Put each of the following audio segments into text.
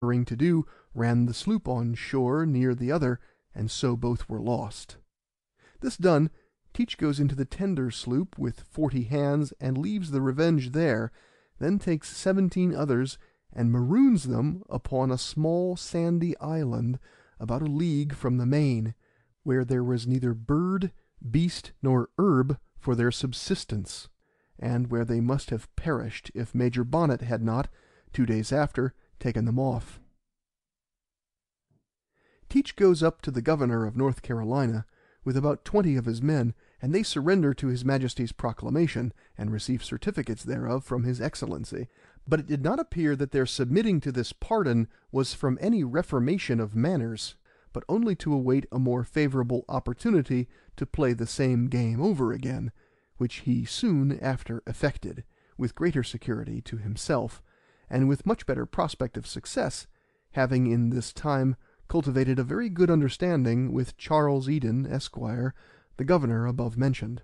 to do, ran the sloop on shore near the other, and so both were lost. This done, Teach goes into the tender sloop with 40 hands, and leaves the Revenge there, then takes 17 others, and maroons them upon a small sandy island about a league from the main, where there was neither bird, beast, nor herb for their subsistence, and where they must have perished if Major Bonnet had not, 2 days after, taken them off. Teach goes up to the governor of North Carolina with about 20 of his men, and they surrender to his Majesty's proclamation, and receive certificates thereof from his Excellency. But it did not appear that their submitting to this pardon was from any reformation of manners, but only to await a more favourable opportunity to play the same game over again, which he soon after effected, with greater security to himself, and with much better prospect of success, having in this time cultivated a very good understanding with Charles Eden, Esquire, the governor above mentioned.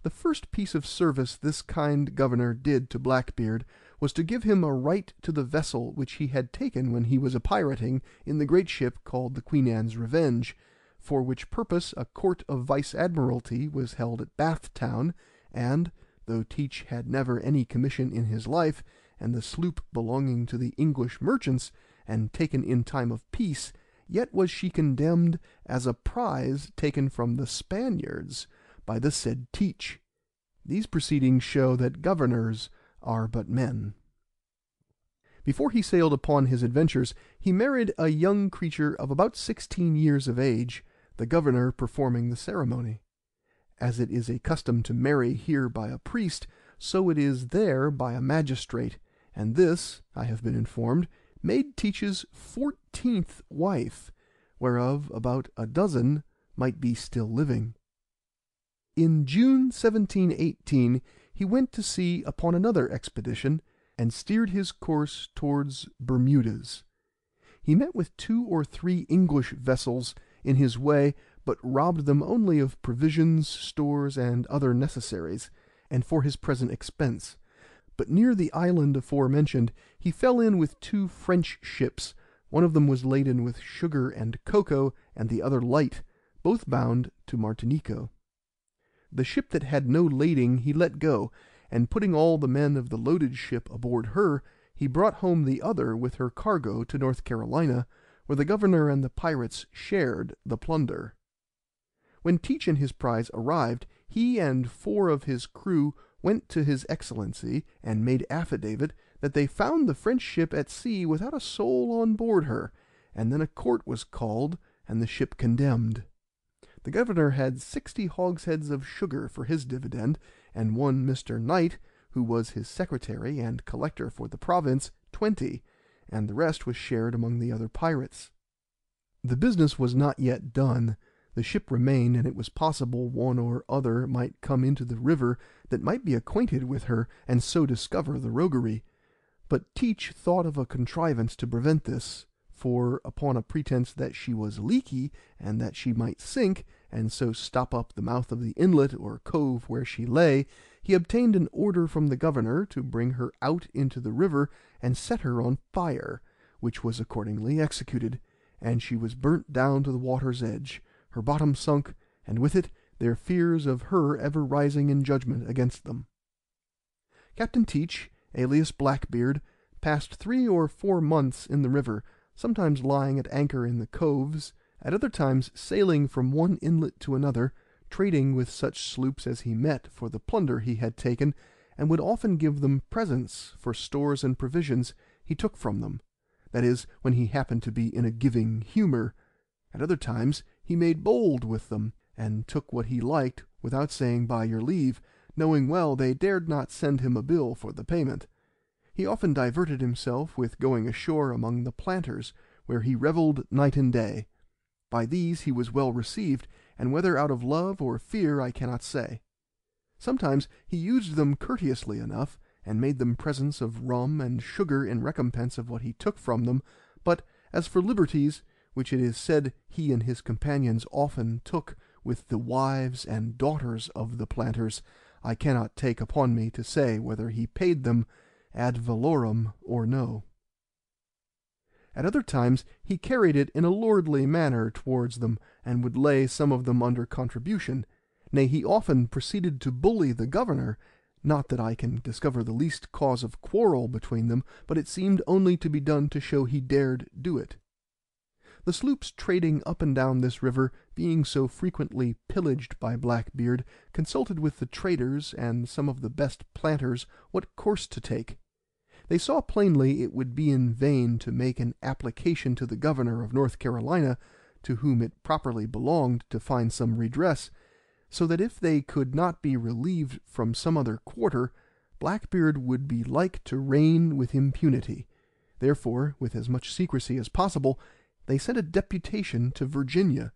The first piece of service this kind governor did to Blackbeard was to give him a right to the vessel which he had taken when he was a pirating in the great ship called the Queen Anne's Revenge, for which purpose a court of vice admiralty was held at Bath Town, and, though Teach had never any commission in his life, and the sloop belonging to the English merchants, and taken in time of peace, yet was she condemned as a prize taken from the Spaniards by the said Teach. These proceedings show that governors are but men. Before he sailed upon his adventures, he married a young creature of about 16 years of age, the governor performing the ceremony. As it is a custom to marry here by a priest, so it is there by a magistrate, and this, I have been informed, made Teach's 14th wife, whereof about a dozen might be still living. In June 1718 he went to sea upon another expedition, and steered his course towards Bermudas. He met with 2 or 3 English vessels in his way, but robbed them only of provisions, stores, and other necessaries, and for his present expense. But near the island aforementioned he fell in with 2 French ships. One of them was laden with sugar and cocoa, and the other light, both bound to Martinico. The ship that had no lading he let go, and putting all the men of the loaded ship aboard her, he brought home the other with her cargo to North Carolina, where the governor and the pirates shared the plunder. When Teach and his prize arrived, he and 4 of his crew went to his Excellency, and made affidavit that they found the French ship at sea without a soul on board her, and then a court was called, and the ship condemned. The governor had 60 hogsheads of sugar for his dividend, and one Mr. Knight, who was his secretary and collector for the province, 20, and the rest was shared among the other pirates. The business was not yet done. The ship remained, and it was possible one or other might come into the river that might be acquainted with her, and so discover the roguery. But Teach thought of a contrivance to prevent this, for upon a pretence that she was leaky, and that she might sink, and so stop up the mouth of the inlet or cove where she lay, he obtained an order from the governor to bring her out into the river and set her on fire, which was accordingly executed, and she was burnt down to the water's edge, her bottom sunk, and with it their fears of her ever rising in judgment against them. Captain Teach, alias Blackbeard, passed 3 or 4 months in the river, sometimes lying at anchor in the coves, at other times sailing from one inlet to another, trading with such sloops as he met for the plunder he had taken, and would often give them presents for stores and provisions he took from them, that is, when he happened to be in a giving humour. At other times he made bold with them, and took what he liked without saying by your leave, knowing well they dared not send him a bill for the payment. He often diverted himself with going ashore among the planters, where he revelled night and day. By these he was well received, and whether out of love or fear I cannot say. Sometimes he used them courteously enough, and made them presents of rum and sugar in recompense of what he took from them, but as for liberties, which it is said he and his companions often took with the wives and daughters of the planters, I cannot take upon me to say whether he paid them ad valorem or no. At other times he carried it in a lordly manner towards them, and would lay some of them under contribution. Nay, he often proceeded to bully the governor. Not that I can discover the least cause of quarrel between them, but it seemed only to be done to show he dared do it. The sloops trading up and down this river, being so frequently pillaged by Blackbeard, consulted with the traders and some of the best planters what course to take. They saw plainly it would be in vain to make an application to the governor of North Carolina, to whom it properly belonged to find some redress, so that if they could not be relieved from some other quarter, Blackbeard would be like to reign with impunity. Therefore, with as much secrecy as possible, they sent a deputation to Virginia,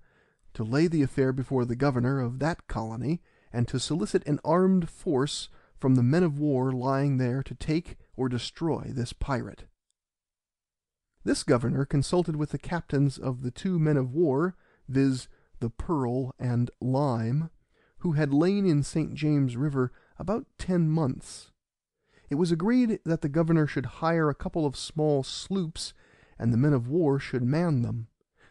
to lay the affair before the governor of that colony, and to solicit an armed force from the men of war lying there to take or destroy this pirate. This governor consulted with the captains of the two men of war, viz., the Pearl and Lime, who had lain in St. James River about 10 months. It was agreed that the governor should hire a couple of small sloops, and the men of war should man them.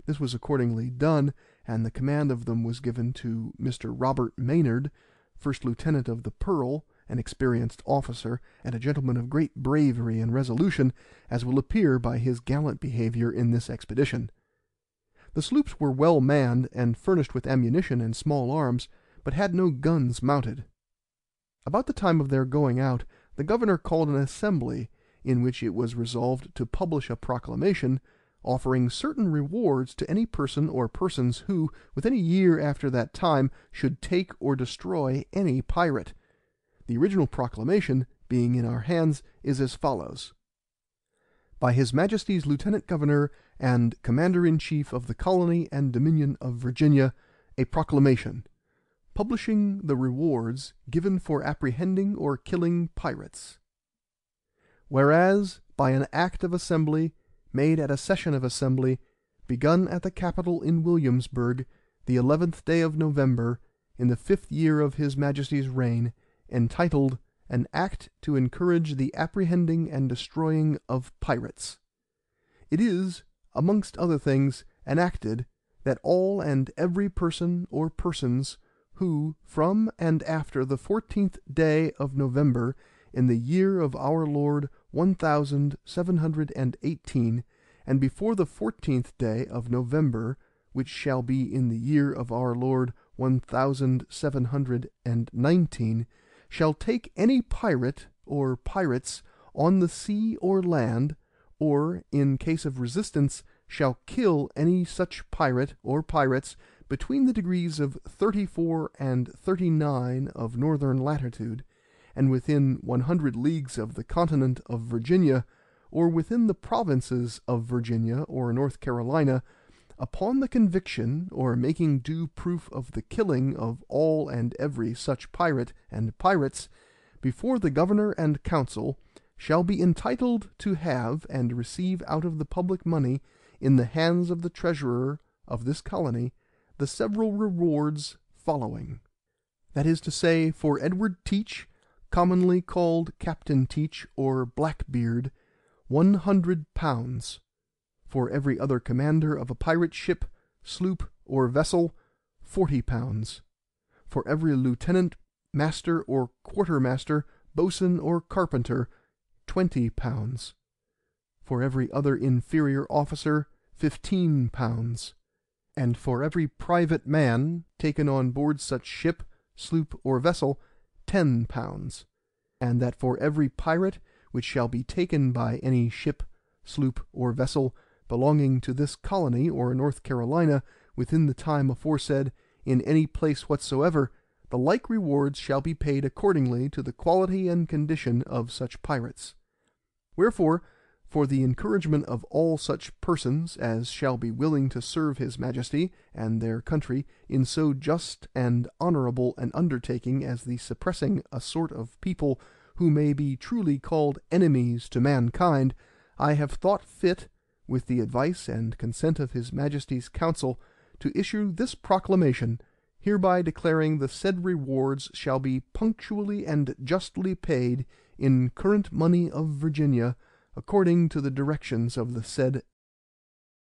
This was accordingly done, and the command of them was given to Mr. Robert Maynard, first lieutenant of the Pearl, an experienced officer, and a gentleman of great bravery and resolution, as will appear by his gallant behaviour in this expedition. The sloops were well manned, and furnished with ammunition and small arms, but had no guns mounted. About the time of their going out, the governor called an assembly, in which it was resolved to publish a proclamation, offering certain rewards to any person or persons who, within a year after that time, should take or destroy any pirate. The original proclamation, being in our hands, is as follows: By His Majesty's Lieutenant Governor and Commander-in-Chief of the Colony and Dominion of Virginia, a proclamation, publishing the rewards given for apprehending or killing pirates. Whereas, by an Act of Assembly, made at a session of Assembly, begun at the Capitol in Williamsburg, the 11th day of November, in the 5th year of His Majesty's reign, entitled, An Act to encourage the apprehending and destroying of pirates. It is, amongst other things, enacted, that all and every person or persons who, from and after the 14th day of November, in the year of our Lord 1718, and before the 14th day of November, which shall be in the year of our Lord 1719, shall take any pirate or pirates on the sea or land, or, in case of resistance, shall kill any such pirate or pirates between the degrees of 34 and 39 of northern latitude, and within 100 leagues of the continent of Virginia, or within the provinces of Virginia or North Carolina, upon the conviction or making due proof of the killing of all and every such pirate and pirates, before the governor and council, shall be entitled to have and receive out of the public money, in the hands of the treasurer of this colony, the several rewards following. That is to say, for Edward Teach, commonly called Captain Teach or Blackbeard, 100 pounds. For every other commander of a pirate ship, sloop, or vessel, 40 pounds. For every lieutenant, master, or quartermaster, boatswain, or carpenter, 20 pounds. For every other inferior officer, 15 pounds. And for every private man taken on board such ship, sloop, or vessel, 10 pounds. And that for every pirate which shall be taken by any ship, sloop, or vessel belonging to this colony or North Carolina within the time aforesaid, in any place whatsoever, the like rewards shall be paid accordingly to the quality and condition of such pirates. Wherefore, for the encouragement of all such persons as shall be willing to serve His Majesty and their country in so just and honourable an undertaking as the suppressing a sort of people who may be truly called enemies to mankind, I have thought fit, with the advice and consent of His Majesty's Council, to issue this proclamation, hereby declaring the said rewards shall be punctually and justly paid in current money of Virginia, according to the directions of the said